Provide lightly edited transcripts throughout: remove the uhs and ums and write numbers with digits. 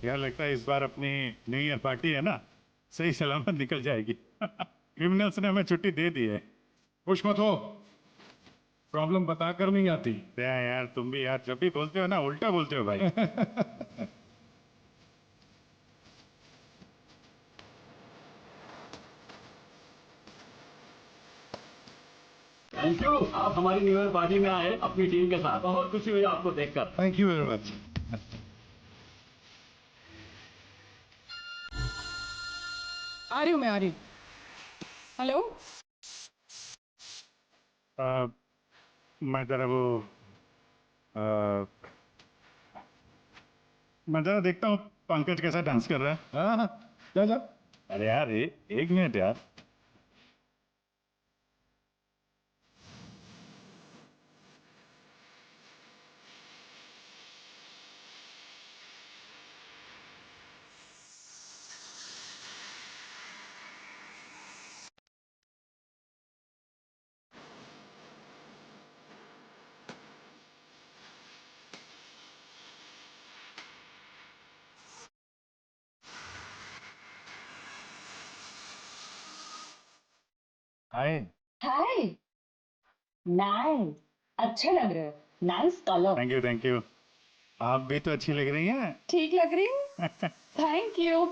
यार लगता है इस बार अपनी न्यू ईयर पार्टी है ना, सही सलामत निकल जाएगी। क्रिमिनल्स ने हमें छुट्टी दे दी है। खुश मत हो, प्रॉब्लम बताकर नहीं आती। क्या यार तुम भी यार जब भी बोलते हो ना उल्टा बोलते हो भाई। थैंक यू, आप हमारी न्यू ईयर पार्टी में आए अपनी टीम के साथ। बहुत खुशी हुई आपको देखकर। Thank you very much. आ रही हूँ, मैं आ रही हूँ। हेलो। मैं जरा वो मैं जरा देखता हूँ पंकज कैसा डांस कर रहा है। हाँ हाँ, जा जा। अरे यार एक मिनट यार। हाय। हाय। नाइस। अच्छे लग रहे हो। Nice colour. Thank you thank you. आप भी तो अच्छी लग रही हैं। ठीक लग रही हूँ। Thank you.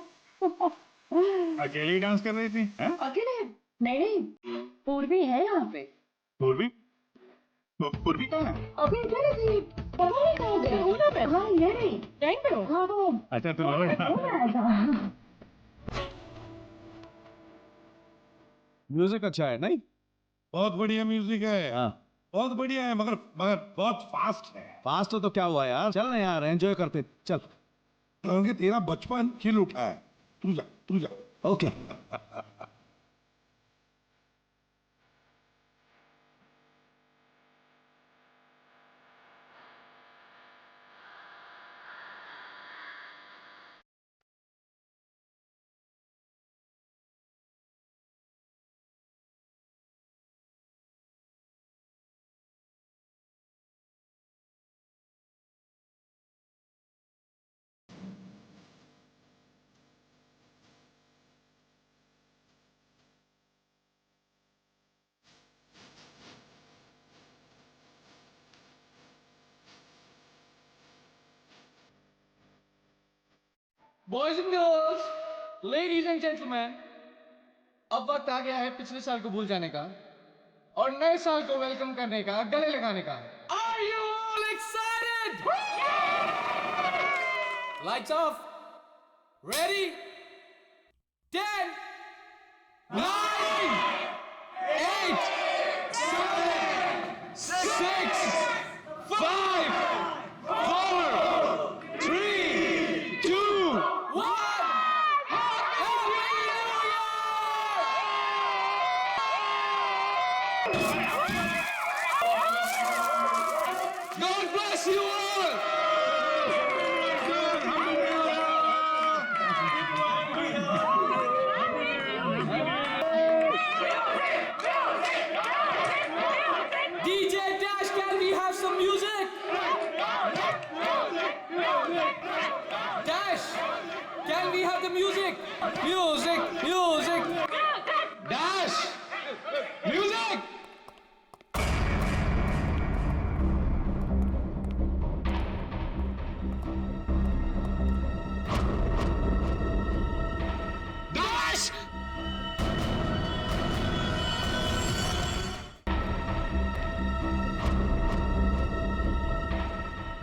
अकेली डांस कर रही थी हैं? अकेले नहीं नहीं, पूर्वी है यहाँ पे। पूर्वी? पूर्वी कहाँ है? अभी इधर थी, पता नहीं कहाँ गई। ऊपर पे। हाँ ये रही। यहीं पे हो? हाँ वो अच्छा तुम लोग वो आया था। म्यूजिक अच्छा है नहीं? बहुत बढ़िया म्यूजिक है। हाँ। बहुत बढ़िया है, मगर मगर बहुत फास्ट है। फास्ट तो क्या हुआ यार, चल ना यार, एंजॉय करते चल। क्योंकि तेरा बचपन खिल उठा है। तू जा तू जा। Okay. Boys and girls, ladies and gentleman, अब वक्त आ गया है पिछले साल को भूल जाने का और नए साल को वेलकम करने का, गले लगाने का। Are you all excited? Lights off, ready, 10, 9, 8, 7, 6, 5, 4, 3, 2, 1. God bless you all. DJ Dash, can we have some music? Dash, can we have the music? Music, music. Dash, music. Dash.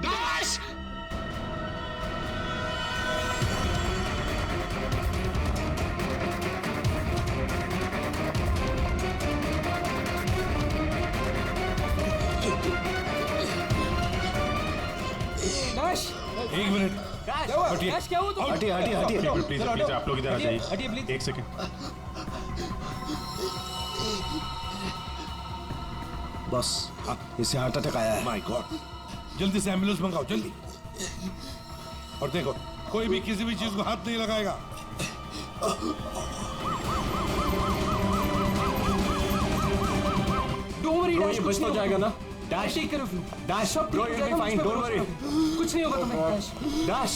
Dash. Dash. एक minute. हटिए। Dash क्या हुआ तुम? हटिए हटिए हटिए। Please please आप लोग इधर आ जाइए। हटिए प्लीज। एक सेकंड। बस इसे हार्ट अटैक आया है। माय गॉड, जल्दी से एम्बुलेंस मंगाओ जल्दी। और देखो, कोई भी किसी भी चीज को हाथ नहीं लगाएगा। Don't worry, Bro, Dash, ये कुछ बच तो नहीं जाएगा होगा। ना? Dash, take care of you. Dash, सब bro, ठीक हो you'll be जाएगा, fine, मुझ पे don't भरोसा worry. करो। कुछ नहीं होगा तुम्हें, Dash. Dash,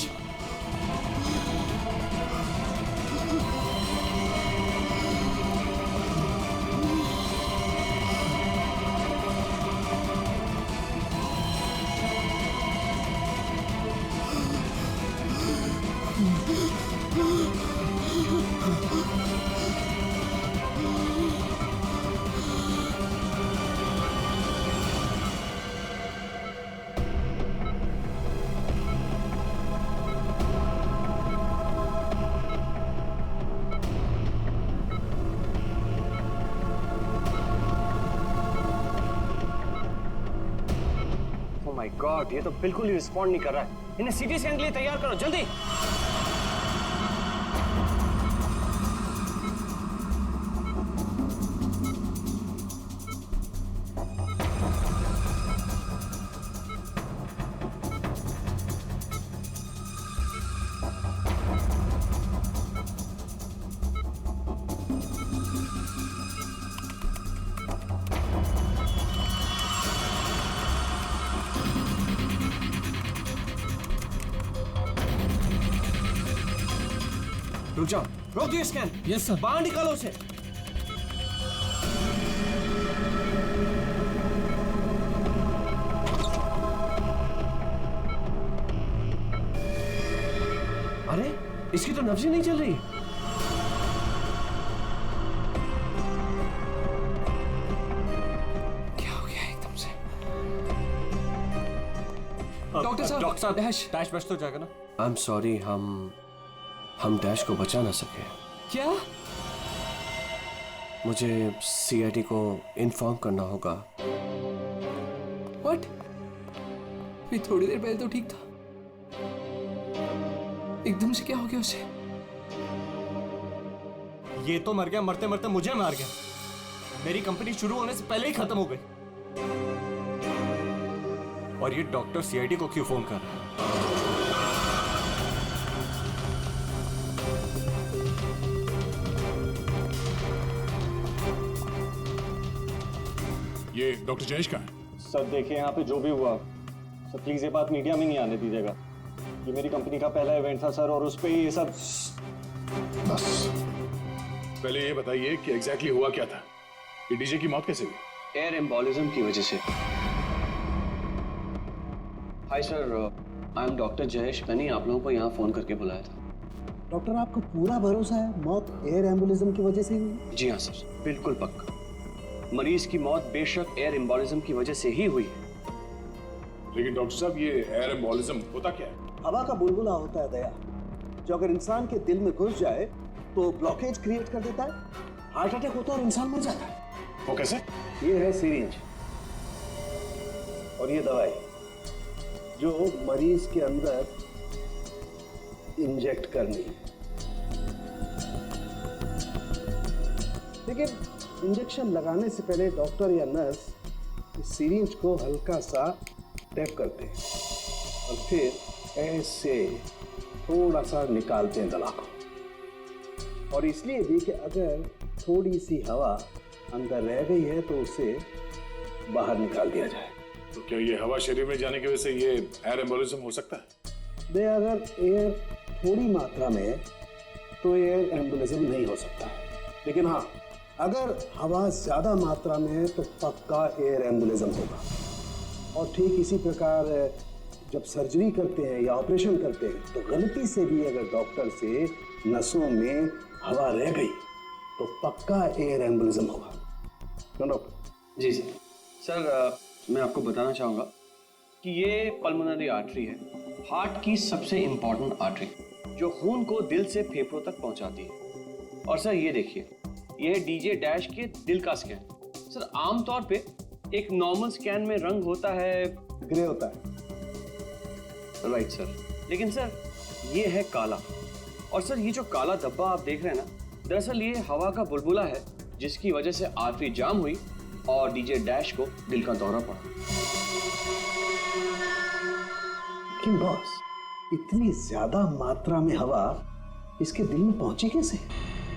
गॉड, ये तो बिल्कुल ही रिस्पॉन्ड नहीं कर रहा है। इन्हें सीटी स्कैन के लिए तैयार करो जल्दी। रुक जाओ, रोक दिए स्कैन। Yes sir. बाहर निकालो उसे। अरे इसकी तो नब्ज ही नहीं चल रही। क्या हो गया एकदम से? डॉक्टर साहब, डैश बच तो जाएगा ना। आई एम सॉरी, हम डैश को बचा ना सके। क्या? मुझे सीआईडी को इन्फॉर्म करना होगा। व्हाट? भी थोड़ी देर पहले तो ठीक था, एकदम से क्या हो गया उसे? ये तो मर गया, मरते मरते मुझे मार गया। मेरी कंपनी शुरू होने से पहले ही खत्म हो गई। और ये डॉक्टर सीआईडी को क्यों फोन कर रहा है? ये डॉक्टर जयेश का है। सर देखिए, यहाँ पे जो भी हुआ सर, प्लीज ये बात मीडिया में नहीं आने दीजिएगा। ये मेरी कंपनी का पहला इवेंट था सर, और उस पे ये सब। बस पहले ये बताइए कि एग्जैक्टली हुआ क्या था? ये डीजे की मौत कैसे हुई? एयर एम्बोलिज्म की वजह से। Hi sir, I am doctor Jayesh. मैंने आप लोगों को यहाँ फोन करके बुलाया था। डॉक्टर, आपको पूरा भरोसा है मौत एयर एम्बुलिज्म की वजह से ही हुई? जी हाँ सर, बिल्कुल पक्का। मरीज की मौत बेशक एयर एम्बोलिज्म की वजह से ही हुई है। लेकिन डॉक्टर साहब, ये एयर एम्बोलिज्म होता क्या है? हवा का बुलबुला होता है दया, जो अगर इंसान के दिल में घुस जाए तो ब्लॉकेज क्रिएट कर देता है, हार्ट अटैक होता है और इंसान मर जाता है। वो कैसे? ये है सिरिंज और ये दवाई जो मरीज के अंदर इंजेक्ट करनी है। लेकिन इंजेक्शन लगाने से पहले डॉक्टर या नर्स इस सिरिंज को हल्का सा टैप करते हैं और फिर ऐसे थोड़ा सा निकालते हैं दवा को। और इसलिए भी कि अगर थोड़ी सी हवा अंदर रह गई है तो उसे बाहर निकाल दिया जाए। तो क्या ये हवा शरीर में जाने की वजह से ये एयर एम्बोलिज्म हो सकता है? दे अगर एयर थोड़ी मात्रा में है तो एयर एम्बुलिज्म नहीं हो सकता है, लेकिन हाँ, अगर हवा ज्यादा मात्रा में है तो पक्का एयर एम्बुलिज्म होगा। और ठीक इसी प्रकार जब सर्जरी करते हैं या ऑपरेशन करते हैं तो गलती से भी अगर डॉक्टर से नसों में हवा रह गई तो पक्का एयर एम्बुलिज्म होगा। डॉक्टर जी सर। सर, मैं आपको बताना चाहूँगा कि ये पल्मोनरी आर्टरी है, हार्ट की सबसे इंपॉर्टेंट आर्टरी जो खून को दिल से फेफड़ों तक पहुंचाती है। और सर ये देखिए, ये है डीजे डैश के दिल का स्कैन। सर, आमतौर पे एक नॉर्मल स्कैन में रंग होता है, ग्रे होता है। राइट सर, लेकिन सर ये है काला। और सर ये जो काला धब्बा आप देख रहे हैं ना, दरअसल ये हवा का बुलबुला है जिसकी वजह से आर्टरी जाम हुई और डीजे डैश को दिल का दौरा पड़ा। लेकिन बॉस, इतनी ज्यादा मात्रा में हवा इसके दिल में पहुंची कैसे?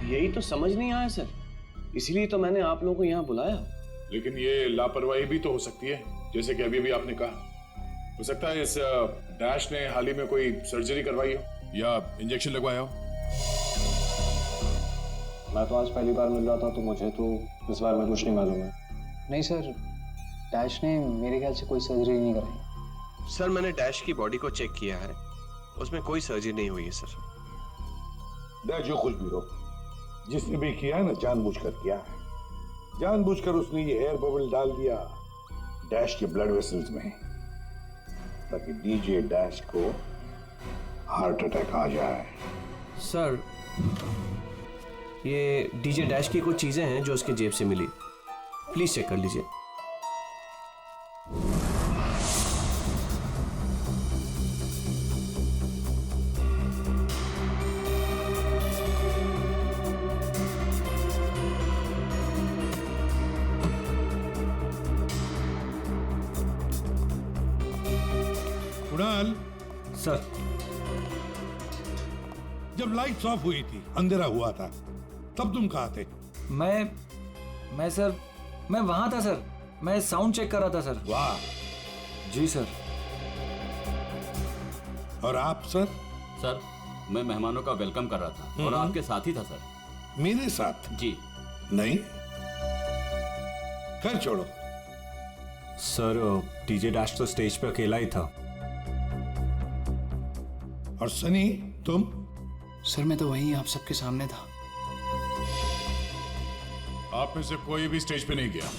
यही तो समझ नहीं आया सर, इसीलिए तो मैंने आप लोगों को यहाँ बुलाया। लेकिन ये लापरवाही भी तो हो सकती है, जैसे कि अभी अभी आपने कहा। हो सकता है इस डैश ने हाल ही में कोई सर्जरी करवाई हो या इंजेक्शन लगवाया हो। मैं तो आज पहली बार मिल रहा था, तो मुझे तो इस बारे में कुछ नहीं मालूम है। नहीं सर, डैश ने मेरे ख्याल से कोई सर्जरी नहीं कराई। सर, मैंने डैश की बॉडी को चेक किया है, उसमें कोई सर्जरी नहीं हुई है सर। डैश जो कुछ भी हो, जिसने भी किया है ना, जानबूझकर किया है। जानबूझकर उसने ये एयर बबल डाल दिया डैश के ब्लड वेसल्स में, ताकि डीजे डैश को हार्ट अटैक आ जाए। सर, ये डीजे डैश की कुछ चीजें हैं जो उसके जेब से मिली, प्लीज चेक कर लीजिए। कुणाल, सर। जब लाइट्स ऑफ हुई थी, अंधेरा हुआ था, तब तुम कहाँ थे? मैं सर, मैं वहां था सर। मैं साउंड चेक कर रहा था सर। वाह। जी सर। और आप सर? सर, मैं मेहमानों का वेलकम कर रहा था और आपके साथ ही था सर। मेरे साथ? जी। नहीं, खैर छोड़ो। सर, डीजे डैश तो स्टेज पे अकेला ही था। और सनी, तुम? सर मैं तो वहीं आप सबके सामने था। आप में से कोई भी स्टेज पे नहीं गया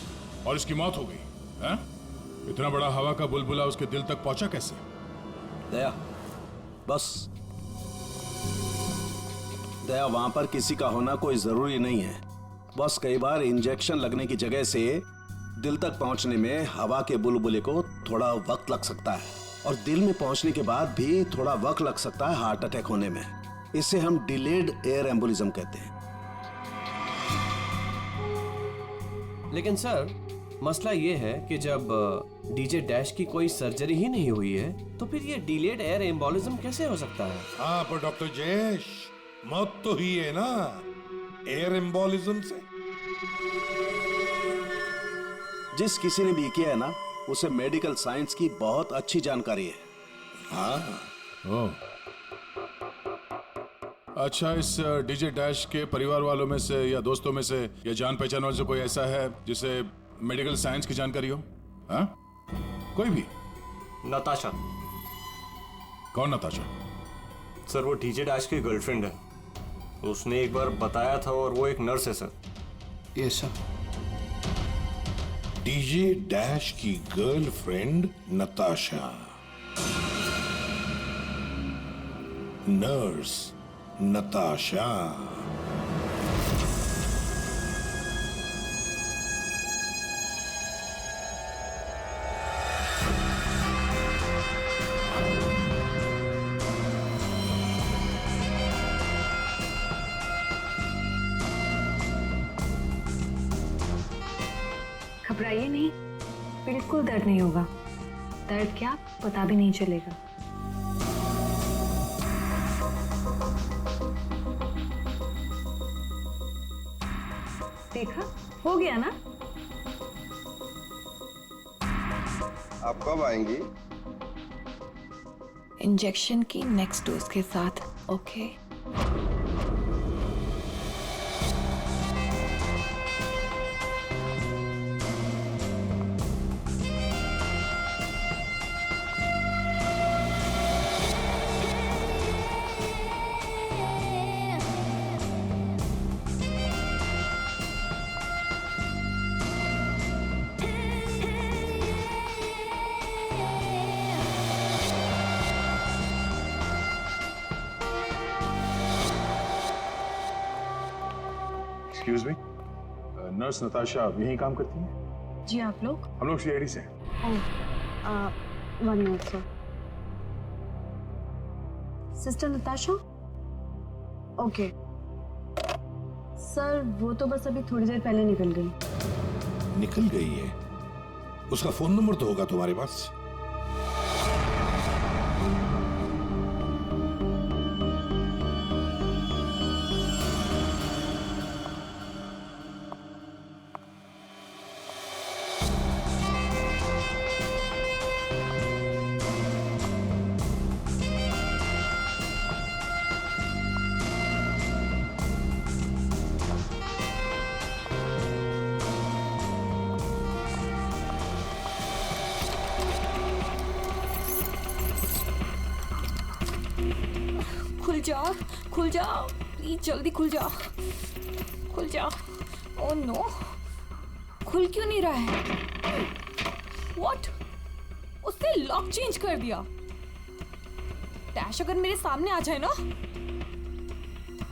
और इसकी मौत हो गई है? इतना बड़ा हवा का बुलबुला उसके दिल तक पहुंचा कैसे? दया, बस। दया, वहां पर किसी का होना कोई जरूरी नहीं है। बस कई बार इंजेक्शन लगने की जगह से दिल तक पहुंचने में हवा के बुलबुले को थोड़ा वक्त लग सकता है, और दिल में पहुंचने के बाद भी थोड़ा वक्त लग सकता है हार्ट अटैक होने में। इसे हम डिलेड एयर एम्बोलिज्म कहते हैं। लेकिन सर, मसला ये है कि जब डीजे डैश की कोई सर्जरी ही नहीं हुई है तो फिर ये डिलेड एयर एम्बोलिज्म कैसे हो सकता है? हाँ, पर डॉक्टर जयेश, मौत तो ही है ना एयर एम्बोलिज्म से। जिस किसी ने भी किया है ना, उसे मेडिकल साइंस की बहुत अच्छी जानकारी है। हाँ। ओह। अच्छा, इस डीजे डैश के परिवार वालों में से या दोस्तों में से या जान पहचान वालों से कोई ऐसा है जिसे मेडिकल साइंस की जानकारी हो? हाँ? कोई भी? नताशा। कौन नताशा? सर, वो डीजे डैश की गर्लफ्रेंड है। उसने एक बार बताया था, और वो एक नर्स है sir. Yes sir. DJ dash की गर्लफ्रेंड नताशा, नर्स नताशा। घबराइए नहीं, बिल्कुल दर्द नहीं होगा। दर्द क्या, पता भी नहीं चलेगा। देखा, हो गया ना? आप कब आएंगी? इंजेक्शन की नेक्स्ट डोज के साथ। Okay. Excuse me, nurse Natasha यहीं काम करती है? जी, आप लोग? हम लोग सीआईडी से हैं। One minute sir. Sister Natasha? Okay sir, वो तो बस अभी थोड़ी देर पहले निकल गई। निकल गई है? उसका फोन नंबर तो होगा तुम्हारे पास? खुल जाओ प्लीज, जल्दी खुल जाओ, खुल जाओ। ओह नो, खुल क्यों नहीं रहा है? व्हाट? उसने लॉक चेंज कर दिया। डैश अगर मेरे सामने आ जाए ना,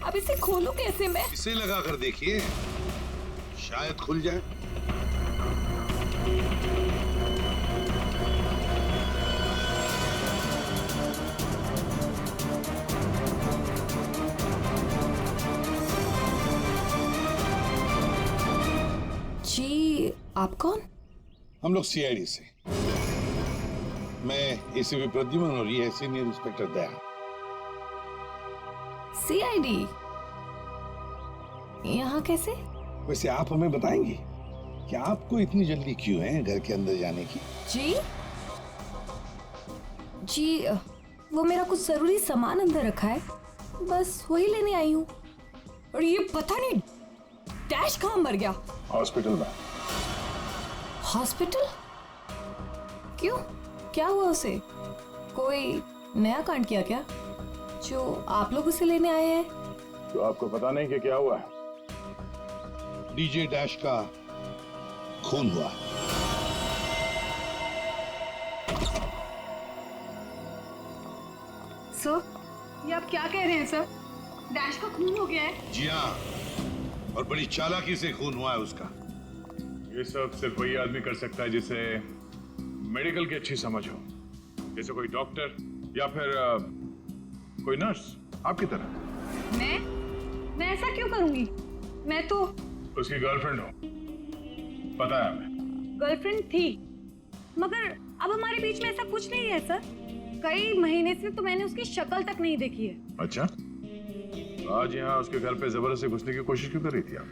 अब इसे खोलूं कैसे मैं? इसे लगा कर देखिए, शायद खुल जाए। जी, आप कौन? हम लोग सीआईडी से। मैं एसीपी प्रद्युमन और ये है सीनियर इंस्पेक्टर दया। सीआईडी यहाँ कैसे? वैसे आप हमें बताएंगी कि आपको इतनी जल्दी क्यों है घर के अंदर जाने की? जी वो मेरा कुछ जरूरी सामान अंदर रखा है, बस वही लेने आई हूँ। और ये पता नहीं डैश कहाँ मर गया? हॉस्पिटल में। हॉस्पिटल? क्यों, क्या हुआ उसे? कोई नया कांड किया क्या जो आप लोग उसे लेने आए हैं? तो आपको पता नहीं कि क्या हुआ है? डीजे डैश का खून हुआ। सर, ये आप क्या कह रहे हैं सर? डैश का खून हो गया है? जी हाँ, और बड़ी चालाकी से खून हुआ है उसका। ये सब सिर्फ वही आदमी कर सकता है जिसे मेडिकल की अच्छी समझ हो, जैसे कोई डॉक्टर या फिर कोई नर्स आपकी तरह। मैं ऐसा क्यों करूंगी? मैं तो उसकी गर्लफ्रेंड हो, पता है हमें। गर्लफ्रेंड थी, मगर अब हमारे बीच में ऐसा कुछ नहीं है सर। कई महीने से तो मैंने उसकी शक्ल तक नहीं देखी है। अच्छा, आज यहाँ उसके घर पे जबरदस्ती घुसने की कोशिश क्यों कर रही थी आप?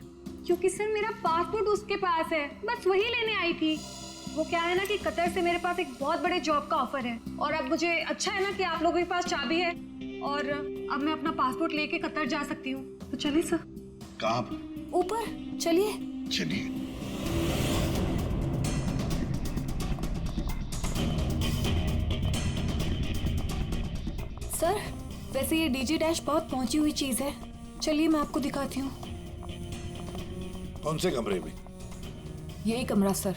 क्योंकि सर मेरा पासपोर्ट उसके पास है, बस वही लेने आई थी। वो क्या है ना कि कतर से मेरे पास एक बहुत बड़े जॉब का ऑफर है, और अब मुझे अच्छा है ना कि आप लोगों के पास चाबी है, और अब मैं अपना पासपोर्ट लेके कतर जा सकती हूँ। तो चलिए सर। कहाँ पर? ऊपर चलिए। चलिए। सर, वैसे ये डीजे डैश बहुत पहुंची हुई चीज है, चलिए मैं आपको दिखाती हूँ। कौन से कमरे में? यही कमरा सर।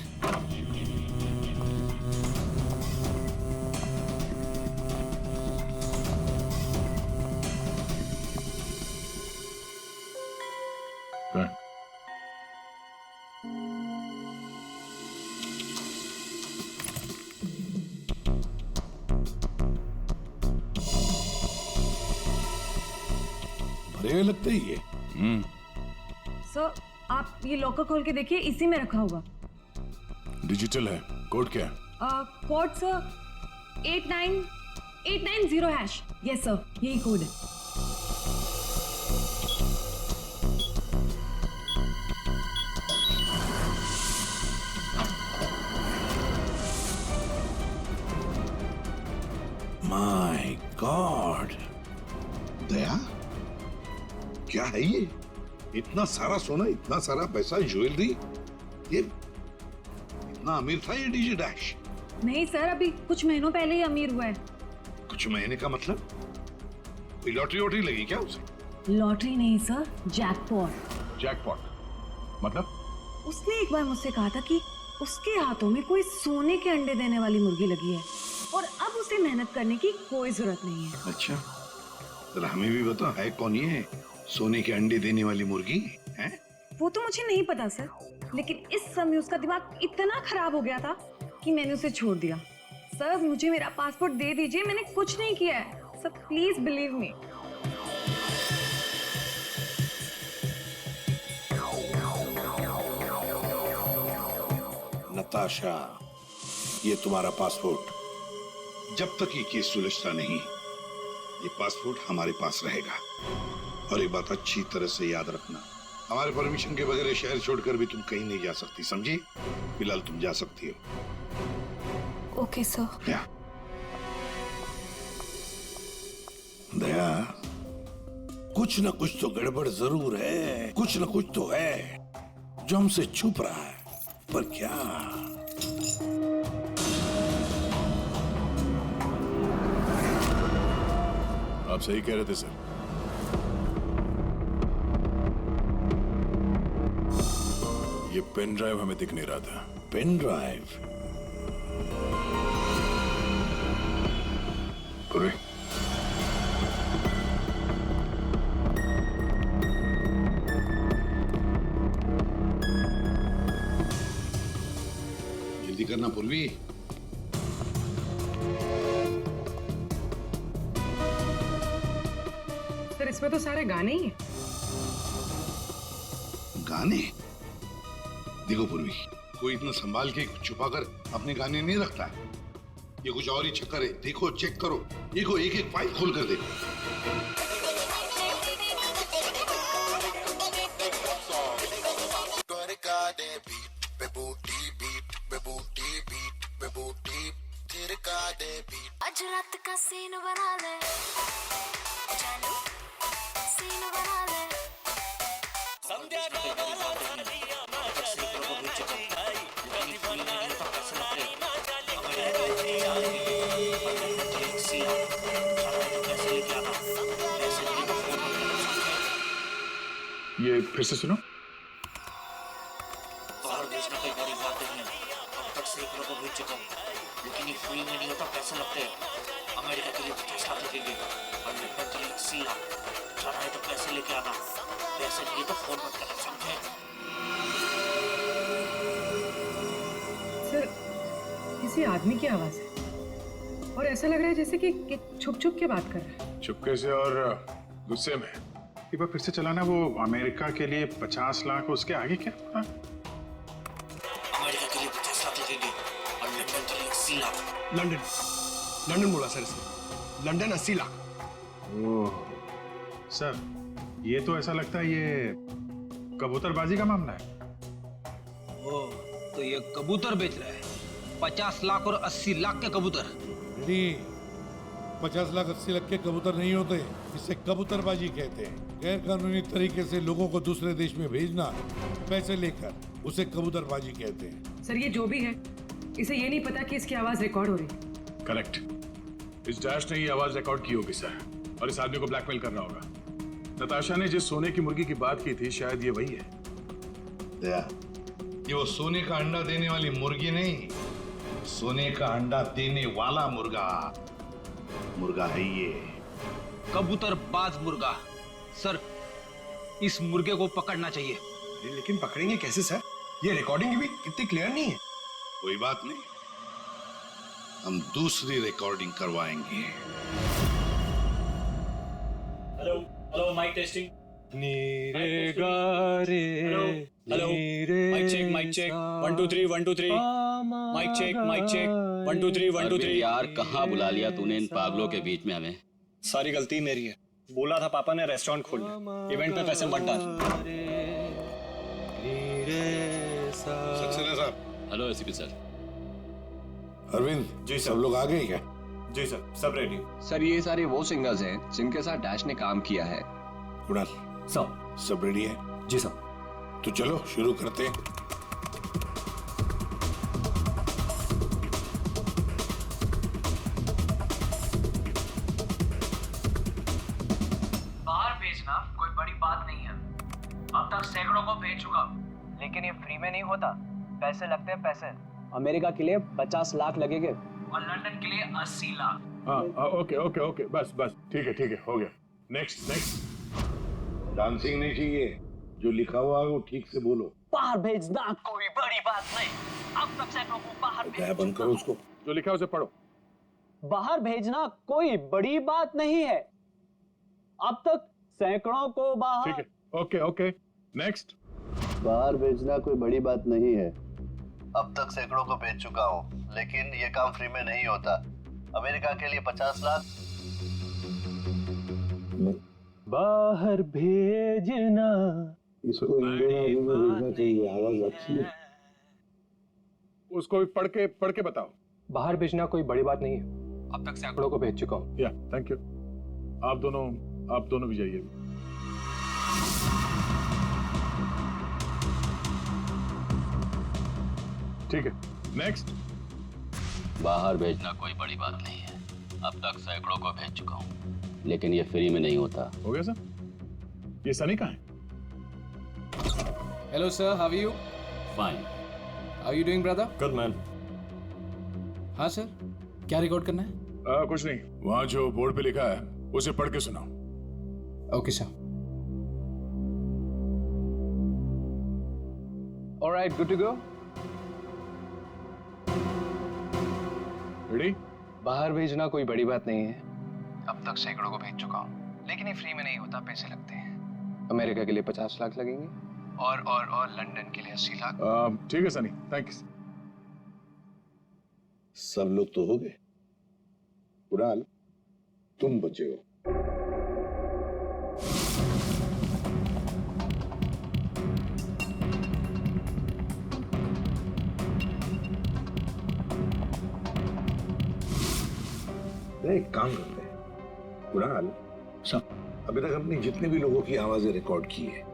भरे हुए लगते ही ये। सर, आप ये लॉकर खोल के देखिए, इसी में रखा होगा। डिजिटल है। कोड क्या है? Code sir 89890#। यस सर, यही कोड है। माय गॉड, दया, क्या है ये? इतना सारा सोना, इतना सारा पैसा, ज्वेलरी, ये इतना अमीर था ये डीजे डैश? नहीं सर, अभी कुछ महीनों पहले ही अमीर हुआ है। कुछ महीने का मतलब? कोई लॉटरी वॉटरी लगी क्या उसे? लॉटरी नहीं सर, जैकपॉट। जैकपॉट मतलब? उसने एक बार मुझसे कहा था कि उसके हाथों में कोई सोने के अंडे देने वाली मुर्गी लगी है, और अब उसे मेहनत करने की कोई जरूरत नहीं है। अच्छा, जरा हमें भी बताओ, है कौन ये सोने के अंडे देने वाली मुर्गी है? वो तो मुझे नहीं पता सर, लेकिन इस समय उसका दिमाग इतना खराब हो गया था कि मैंने उसे छोड़ दिया। सर, मुझे मेरा पासपोर्ट दे दीजिए, मैंने कुछ नहीं किया है sir, please believe me. Natasha, ये तुम्हारा पासपोर्ट। जब तक ये केस सुलझता नहीं, ये पासपोर्ट हमारे पास रहेगा। और एक बात अच्छी तरह से याद रखना, हमारे परमिशन के बगैर शहर छोड़कर भी तुम कहीं नहीं जा सकती, समझी? फिलहाल तुम जा सकती हो। Okay sir. दया, कुछ न कुछ तो गड़बड़ जरूर है, कुछ न कुछ तो है जो हमसे छुप रहा है, पर क्या? आप सही कह रहे थे सर। ये पेन ड्राइव हमें दिख नहीं रहा था। Pen drive? अरे जल्दी करना पूर्वी। सर, इसमें तो सारे गाने ही हैं। गाने? देखो पूर्वी, कोई इतना संभाल के छुपाकर अपने गाने नहीं रखता है। ये कुछ और ही चक्कर है। देखो, चेक करो, देखो, एक एक फाइल खोल कर देखो। आज रात का सीन बना ले, जानू सीन बना ले। ये फिर से सुनो। बाहर भेजना कोई बड़ी बात नहीं है। अब तक सैकड़ों को भेज चुका हूँ, लेकिन ये फ्री में नहीं होता, पैसे लगते हैं। अमेरिका के लिए 50 लाख लगेंगे और लंदन के लिए 80 लाख। जाना है तो पैसे लेके आना, पैसे नहीं तो फोन मत करना, समझे? सर, किसी आदमी की आवाज है और ऐसा लग रहा है जैसे कि छुप छुप के बात कर रहा है। चुपके से और गुस्से में। एक बार फिर से चलाना। वो अमेरिका के लिए 50 लाख, उसके आगे क्या? हाँ? अमेरिका के लिए 50 लाख लगेंगे और लंदन के लिए 80 लाख। लंदन बोला सर इसने। लंदन 80 लाख। ओह सर, ये तो ऐसा लगता है ये कबूतरबाजी का मामला है। ओह, तो ये कबूतर बेच रहा है। 50 लाख और 80 लाख के कबूतर। नहीं, 50 लाख 80 लाख के कबूतर नहीं होते, इसे कबूतरबाजी कहते हैं। गैर कानूनी तरीके से लोगों को दूसरे देश में भेजना पैसे लेकर, उसे कबूतरबाजी कहते हैं। सर, ये जो भी है, इसे ये नहीं पता कि इसकी आवाज रिकॉर्ड हो रही है। करेक्ट। इस डैश ने ये आवाज रिकॉर्ड की होगी सर, और इस आदमी को ब्लैकमेल कर रहा होगा। नताशा ने जिस सोने की मुर्गी की बात की थी, शायद ये वही है। ये वो सोने का अंडा देने वाली मुर्गी नहीं, सोने का अंडा देने वाला मुर्गा है ये। कबूतर बाज मुर्गा। सर, इस मुर्गे को पकड़ना चाहिए। लेकिन पकड़ेंगे कैसे सर? ये रिकॉर्डिंग भी कितनी क्लियर नहीं है। कोई बात नहीं, हम दूसरी रिकॉर्डिंग करवाएंगे। Hello hello, mic testing. नीरे गारे, hello, mic check 1 2 3 1 2 3। Mic check 1 2 3 1 2 3। यार, कहाँ बुला लिया तूने इन पागलों के बीच में हमें? सारी गलती मेरी है। बोला था पापा ने रेस्टोरेंट खोलना, इवेंट पे पैसे मत डाल। सक्सेना साहब। Hello ACP sir. Arvind ji, सब लोग आ गए क्या? जी सर, सब रेडी। सर, ये सारे वो सिंगर्स हैं जिनके साथ डैश ने काम किया है। कुणाल, सब रेडी है? जी सर। तो चलो शुरू करते हैं। बाहर भेजना कोई बड़ी बात नहीं है। अब तक सैकड़ों को भेज चुका, लेकिन ये फ्री में नहीं होता, पैसे लगते हैं, पैसे। अमेरिका के लिए 50 लाख लगेंगे और लंदन के लिए 80 लाख। हाँ, ओके ओके ओके, बस बस, ठीक है, हो गया। Next next. डांसिंग नहीं चाहिए, जो लिखा हुआ है वो ठीक से बोलो। बाहर भेजना कोई बड़ी बात नहीं। अब तक सैकड़ों को बाहर बंद करो उसको। जो लिखा है उसे पढ़ो। बाहर भेजना कोई बड़ी बात नहीं है। अब तक सैकड़ों को बाहर। ठीक है, ओके ओके, नेक्स्ट। बाहर भेजना कोई बड़ी बात नहीं है। अब तक सैकड़ों को भेज चुका हूँ, लेकिन ये काम फ्री में नहीं होता। अमेरिका के लिए 50 लाख। बाहर भेजना, इसको इंडियन में भेजना चाहिए, आवाज अच्छी है। उसको भी पढ़ के बताओ। बाहर भेजना कोई बड़ी बात नहीं है। अब तक सैकड़ों को भेज चुका हूँ। या, थैंक यू। आप दोनों भी जाइए। ठीक है, नेक्स्ट। बाहर भेजना कोई बड़ी बात नहीं है। अब तक सैकड़ों को भेज चुका हूँ, लेकिन ये फ्री में नहीं होता। हो गया सर? ये सनी कहाँ है? Hello sir, how are you? Fine. How you doing brother? Good man. हाँ सर, क्या रिकॉर्ड करना है? कुछ नहीं, वहाँ जो बोर्ड पे लिखा है उसे पढ़ के सुनाओ। Okay sir. Alright, good to go. Ready? बाहर भेजना कोई बड़ी बात नहीं है। अब तक सैकड़ों को भेज चुका हूँ, लेकिन ये फ्री में नहीं होता, पैसे लगते हैं। अमेरिका के लिए 50 लाख लगेंगे और लंदन के लिए 80 लाख। ठीक है सनी, थैंक्स। सब लोग तो हो गए? कुणाल, तुम बचे हो। एक काम करते हैं कुणाल, सब अभी तक हमने जितने भी लोगों की आवाजें रिकॉर्ड की है,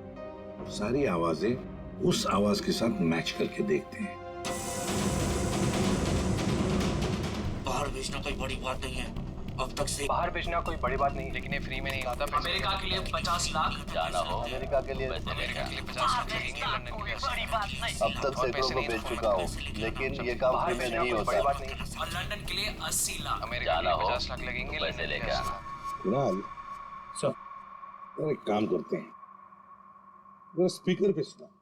सारी आवाजें उस आवाज के साथ मैच करके देखते हैं। बाहर भेजना कोई बड़ी बात नहीं है। अब तक से बाहर भेजना कोई बड़ी बात नहीं, लेकिन ये फ्री में नहीं आता। अमेरिका के लिए 50 लाख जाना हो अमेरिका के लिए 50 लाख लगेंगे, लंदन के लिए 80 अब तक सैकड़ों को बेच चुका हूँ, लेकिन ये काम फ्री में नहीं होता। और लंदन के लिए 80 लाख। अमेरिका के लिए 50 लाख लगेंगे, पैसे लेके आना। कुणाल, सब एक काम करते हैं, वो स्पीकर पे सुना।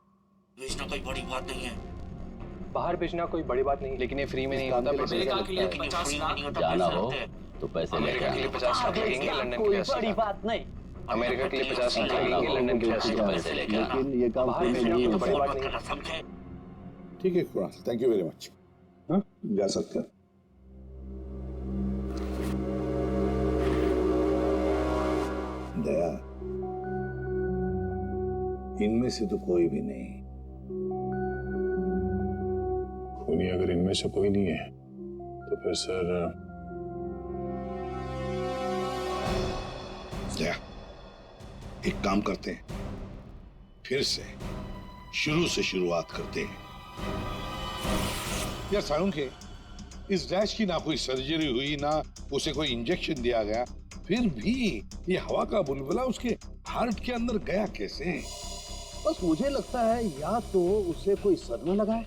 भेजना कोई बड़ी बात नहीं है। बाहर भेजना कोई बड़ी बात नहीं, लेकिन ये फ्री में नहीं होता। अमेरिका के लिए 50 लाख। जाना हो तो पैसे अमेरिका के लिए 50 लाख लगेंगे, लंदन के लिए 80 लाख। बात नहीं। अमेरिका के लिए 50 लाख लगेंगे, लंदन के लिए 80 लाख। पैसे लेके आना। लेकिन ये काम फ्री में नहीं बड़ी होता। बात नहीं। ठीक है Kunal, thank you very much. हाँ, जा सकते हैं। दया, इनमें से तो कोई भी नहीं। खूनी अगर इनमें से कोई नहीं है तो फिर सर दया, एक काम करते हैं, फिर से शुरू से शुरुआत करते हैं। यार साळुंखे, इस डैश की ना कोई सर्जरी हुई, ना उसे कोई इंजेक्शन दिया गया, फिर भी ये हवा का बुलबुला उसके हार्ट के अंदर गया कैसे? बस मुझे लगता है या तो उसे कोई सदमा लगा है,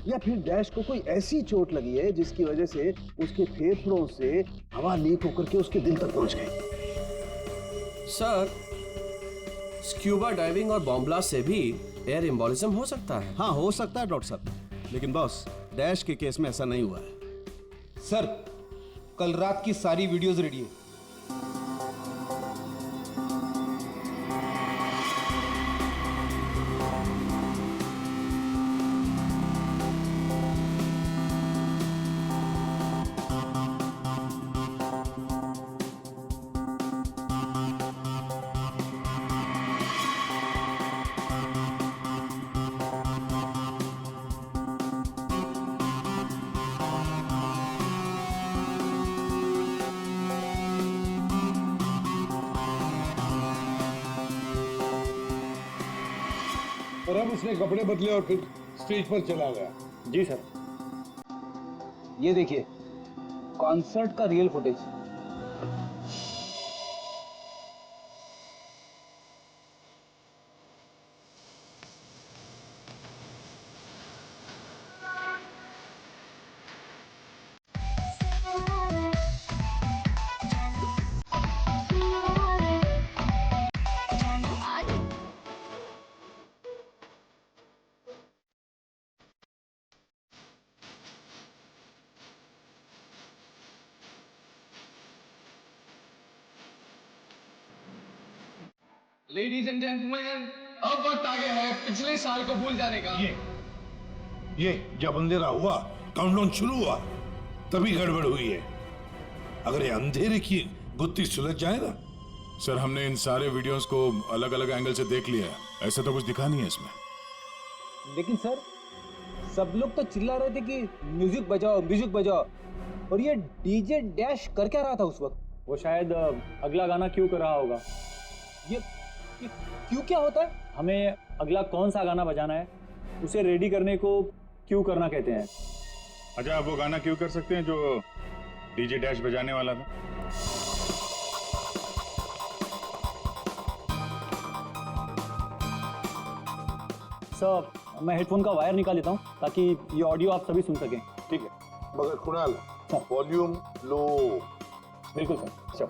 या फिर डैश को कोई ऐसी चोट लगी है जिसकी वजह से उसके फेफड़ों से हवा लीक होकर के उसके दिल तक पहुंच गई। सर, स्क्यूबा डाइविंग और बॉम्ब ब्लास्ट से भी एयर एम्बोलिज्म हो सकता है। हाँ, हो सकता है डॉक्टर साहब, लेकिन बॉस डैश के केस में ऐसा नहीं हुआ है। सर, कल रात की सारी वीडियोस रेडी है। और अब उसने कपड़े बदले और फिर स्टेज पर चला गया। जी सर, ये देखिए कॉन्सर्ट का real footage. Ladies and gentleman, अब वक्त आ गया है पिछले साल को भूल जाने का। ये जब अंधेरा हुआ, काउंटडाउन शुरू हुआ, तभी गड़बड़ हुई है। अगर ये अंधेरे की गुत्थी सुलझ जाए ना। सर, हमने इन सारे वीडियोस को अलग अलग एंगल से देख लिया है, ऐसा तो कुछ दिखा नहीं है इसमें। लेकिन सर, सब लोग तो चिल्ला रहे थे कि म्यूजिक बजाओ म्यूजिक बजाओ, और ये डीजे डैश कर क्या रहा था उस वक्त? वो शायद अगला गाना क्यों कर रहा होगा। ये क्यों क्या होता है? हमें अगला कौन सा गाना बजाना है उसे रेडी करने को क्यों करना कहते हैं। अच्छा, आप वो गाना क्यों कर सकते हैं जो डीजे डैश बजाने वाला था? सर, मैं हेडफोन का वायर निकाल लेता हूँ ताकि ये ऑडियो आप सभी सुन सकें। ठीक है, मगर कुणाल वॉल्यूम लो। बिल्कुल सर, चलो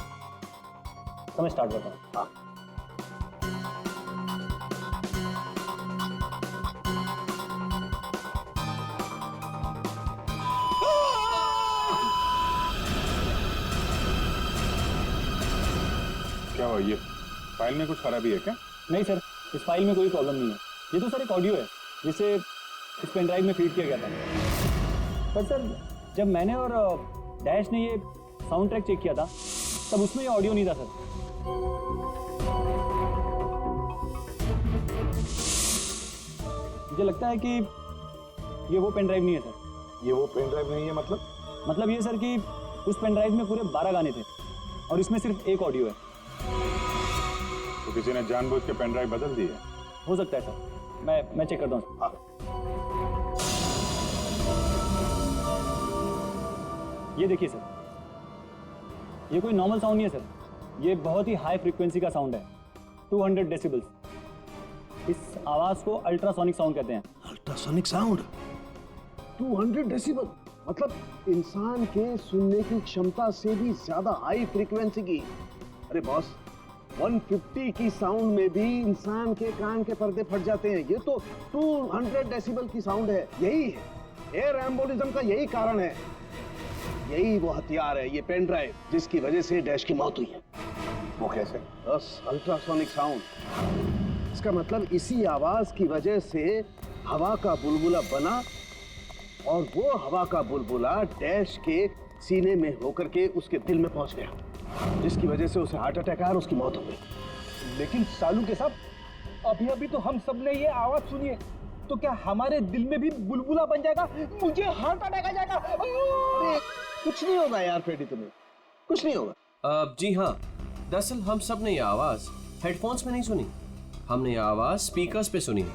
समय स्टार्ट करता हूँ। हाँ। क्या हुआ, ये फाइल में कुछ खराबी है क्या? नहीं सर, इस फाइल में कोई प्रॉब्लम नहीं है। ये तो सर एक ऑडियो है जिसे इस पेन ड्राइव में फीड किया गया था। पर सर, जब मैंने और डैश ने ये साउंड ट्रैक चेक किया था तब उसमें ये ऑडियो नहीं था सर। मुझे लगता है कि ये वो पेन ड्राइव नहीं है सर। ये वो पेन ड्राइव नहीं है मतलब ये सर कि उस पेन ड्राइव में पूरे 12 गाने थे और इसमें सिर्फ एक ऑडियो है। तो किसी ने जानबूझ के पेन ड्राइव बदल दी है? हो सकता है सर, मैं चेक करता हूँ। ये देखिए सर, ये कोई नॉर्मल साउंड नहीं है सर, ये बहुत ही हाई फ्रीक्वेंसी का साउंड है, 200 डेसिबल्स। इस आवाज को अल्ट्रासोनिक साउंड कहते हैं। अल्ट्रासोनिक साउंड 200 डेसिबल मतलब इंसान के सुनने की क्षमता से भी ज्यादा हाई फ्रीक्वेंसी की। अरे बॉस, 150 की साउंड में भी इंसान के कान के पर्दे फट जाते हैं। ये तो 200 डेसिबल की साउंड है। यही है एयर एम्बोलिज्म का, यही कारण है, यही वो हथियार है, ये पेन ड्राइव जिसकी वजह से डैश की मौत हुई है। वो कैसे? बस अल्ट्रासोनिक साउंड। इसका मतलब इसी आवाज की वजह से हवा का बुलबुला बना और वो हवा का बुलबुला डैश के सीने में होकर के उसके दिल में पहुंच गया, जिसकी वजह से उसे हार्ट अटैक आया और उसकी मौत हो गई। लेकिन सालू के साथ अभी अभी तो हम सब ने ये आवाज सुनी है, तो क्या हमारे दिल में भी बुलबुला बन जाएगा? मुझे हार्ट अटैक आ जाएगा। अरे कुछ नहीं होगा यार फ्रेडी, तुम्हें कुछ नहीं होगा। जी हाँ, दरअसल हम सब ने ये आवाज हेडफोन्स में नहीं सुनी, हमने ये आवाज स्पीकर्स पे सुनी है।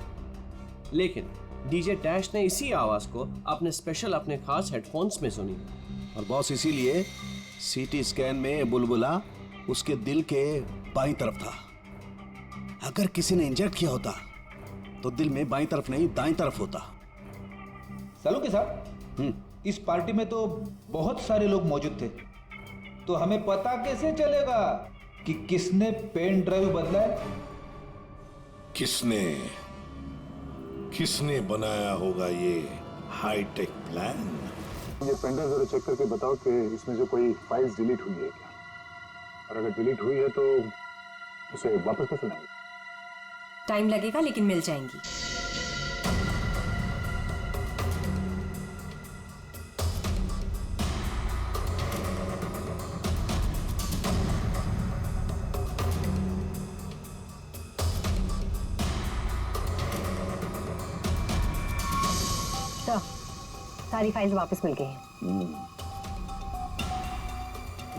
लेकिन डीजे डैश ने इसी आवाज को अपने खास हेडफोन्स में सुनी। और बॉस इसीलिए सीटी स्कैन में बुलबुला उसके दिल के बाईं तरफ था। अगर किसी ने इंजेक्ट किया होता तो दिल में बाईं तरफ नहीं दाईं तरफ होता। सालू के साथ इस पार्टी में तो बहुत सारे लोग मौजूद थे, तो हमें पता कैसे चलेगा कि किसने पेन ड्राइव बदला है? किसने बनाया होगा ये हाईटेक प्लान? ये पेन ड्राइव जरा चेक करके बताओ कि इसमें जो कोई फाइल्स डिलीट हुई है क्या, और अगर डिलीट हुई है तो उसे वापस कैसे लाएंगे? टाइम लगेगा लेकिन मिल जाएंगी। सारी फाइल्स वापस मिल गई हैं।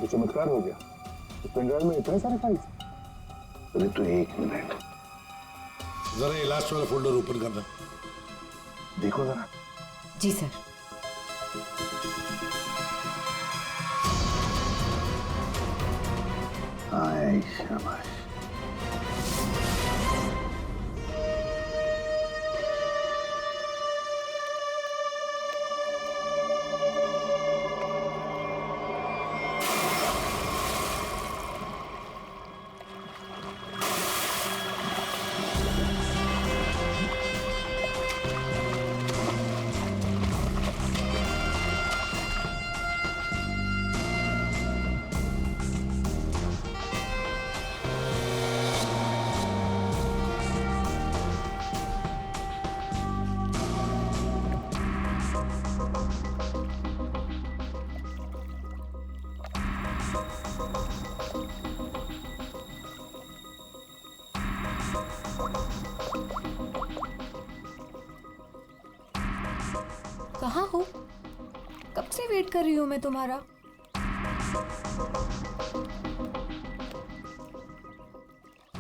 तो चमत्कार हो गया। तो पेन ड्राइव में इतने सारे फाइल्स। अरे तो एक मिनट, जरा ये लास्ट वाला फोल्डर ओपन करना, देखो जरा। जी सर। आए शाबाश। कहाँ हो? कब से वेट कर रही हूँ मैं तुम्हारा।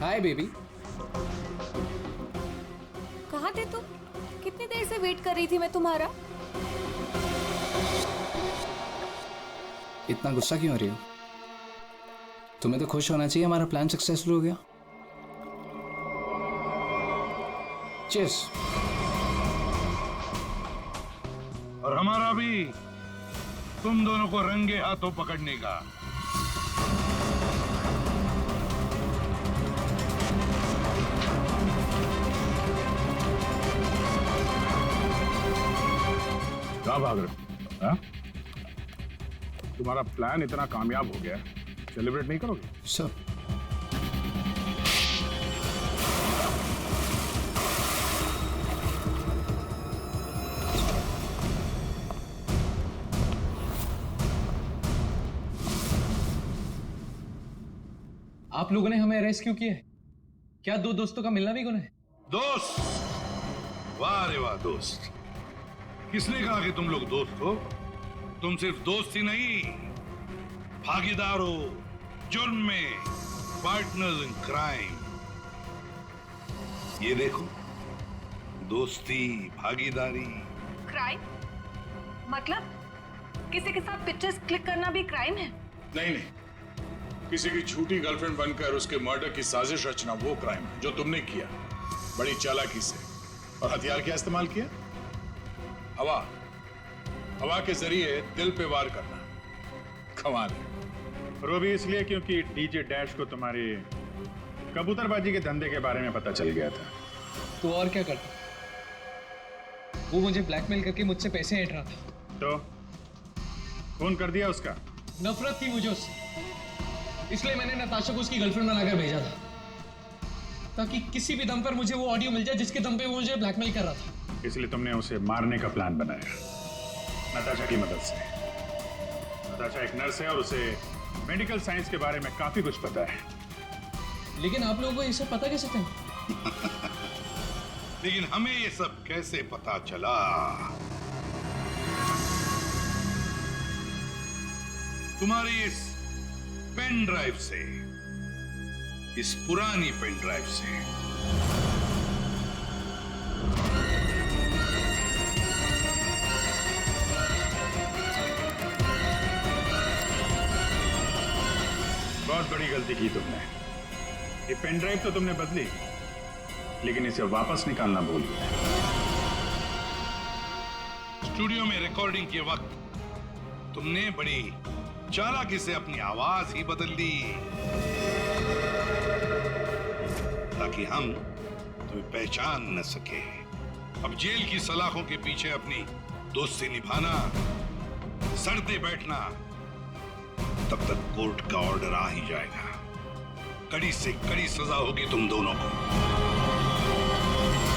Hi baby. कहाँ थे तुम? कितनी देर से वेट कर रही थी मैं तुम्हारा। इतना गुस्सा क्यों हो रही हो? तुम्हें तो खुश होना चाहिए, हमारा प्लान सक्सेसफुल हो गया। चीयर्स। और हमारा भी तुम दोनों को रंगे हाथों पकड़ने का। कहाँ भाग रहे हो? हाँ? तुम्हारा प्लान इतना कामयाब हो गया, सेलिब्रेट नहीं करोगे? सर आप लोगों ने हमें अरेस्ट क्यों किया है? क्या दो दोस्तों का मिलना भी गुनाह है? दोस्त? वाह रे वाह दोस्त। किसने कहा कि तुम लोग दोस्त हो? तुम सिर्फ दोस्त ही नहीं, भागीदार हो जुर्म में, पार्टनर्स इन क्राइम। ये देखो, दोस्ती, भागीदारी। क्राइम? मतलब किसी के साथ पिक्चर्स क्लिक करना भी क्राइम है? नहीं नहीं, किसी की झूठी गर्लफ्रेंड बनकर उसके मर्डर की साजिश रचना वो क्राइम है जो तुमने किया, बड़ी चालाकी से। और हथियार क्या इस्तेमाल किया? हवा। हवा के जरिए दिल पे वार करना। कमाल है। और वो भी इसलिए क्योंकि डीजे डैश को तुम्हारी कबूतरबाजी के धंधे के बारे में पता चल गया था। तो और क्या करता? वो मुझे ब्लैकमेल करके मुझसे पैसे ऐंठ रहा था। तो फोन कर दिया उसका? नफरत थी मुझे उससे, इसलिए मैंने नताशा को उसकी गर्लफ्रेंड बनाकर भेजा था, ताकि किसी भी दम पर मुझे वो ऑडियो मिल जाए जिसके दम पे वो मुझे ब्लैकमेल कर रहा था। इसलिए तुमने उसे मारने का प्लान बनाया नताशा की मदद से। नताशा एक नर्स है और उसे मेडिकल साइंस के बारे में काफी कुछ पता है। लेकिन आप लोगों को ये सब पता कैसे था? लेकिन हमें ये सब कैसे पता चला? तुम्हारी इस पेन ड्राइव से, इस पुरानी पेन ड्राइव से। बहुत बड़ी गलती की तुमने। ये पेन ड्राइव तो तुमने बदली, लेकिन इसे वापस निकालना भूल गए। स्टूडियो में रिकॉर्डिंग के वक्त तुमने बड़ी चालाकी से अपनी आवाज ही बदल दी, ताकि हम तुम्हें पहचान न सके। अब जेल की सलाखों के पीछे अपनी दोस्ती निभाना, सड़ते बैठना, तब तक कोर्ट का ऑर्डर आ ही जाएगा। कड़ी से कड़ी सजा होगी तुम दोनों को।